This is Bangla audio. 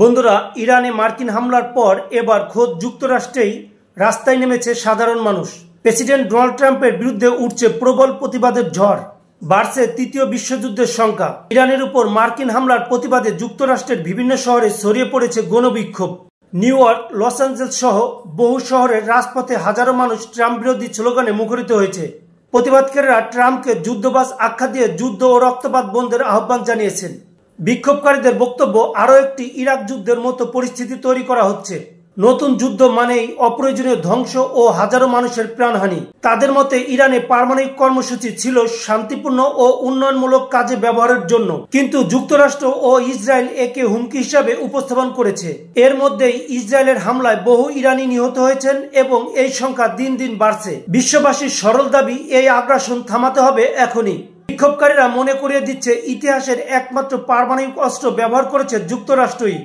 বন্ধুরা, ইরানে মার্কিন হামলার পর এবার খোদ যুক্তরাষ্ট্রেই রাস্তায় নেমেছে সাধারণ মানুষ। প্রেসিডেন্ট ডোনাল্ড ট্রাম্পের বিরুদ্ধে উঠছে প্রবল প্রতিবাদের ঝড়, বাড়ছে তৃতীয় বিশ্বযুদ্ধের শঙ্কা। ইরানের উপর মার্কিন হামলার প্রতিবাদে যুক্তরাষ্ট্রের বিভিন্ন শহরে ছড়িয়ে পড়েছে গণবিক্ষোভ। নিউ ইয়র্ক, লস অ্যাঞ্জেলেস সহ বহু শহরের রাজপথে হাজারো মানুষ ট্রাম্প বিরোধী স্লোগানে মুখরিত হয়েছে। প্রতিবাদকারীরা ট্রাম্পকে যুদ্ধবাজ আখ্যা দিয়ে যুদ্ধ ও রক্তপাত বন্ধের আহ্বান জানিয়েছেন। বিক্ষোভকারীদের বক্তব্য, আরও একটি ইরাক যুদ্ধের মতো পরিস্থিতি তৈরি করা হচ্ছে। নতুন যুদ্ধ মানেই অপ্রয়োজনীয় ধ্বংস ও হাজারো মানুষের প্রাণহানি। তাদের মতে ইরানে পারমাণবিক কর্মসূচি ছিল শান্তিপূর্ণ ও উন্নয়নমূলক কাজে ব্যবহারের জন্য, কিন্তু যুক্তরাষ্ট্র ও ইসরায়েল একে হুমকি হিসাবে উপস্থাপন করেছে। এর মধ্যেই ইসরায়েলের হামলায় বহু ইরানি নিহত হয়েছেন এবং এই সংখ্যা দিন দিন বাড়ছে। বিশ্ববাসীর সরল দাবি, এই আগ্রাসন থামাতে হবে এখনই। বিক্ষোভকারীরা মনে করিয়ে দিচ্ছে, ইতিহাসের একমাত্র পারমাণবিক অস্ত্র ব্যবহার করেছে যুক্তরাষ্ট্রই।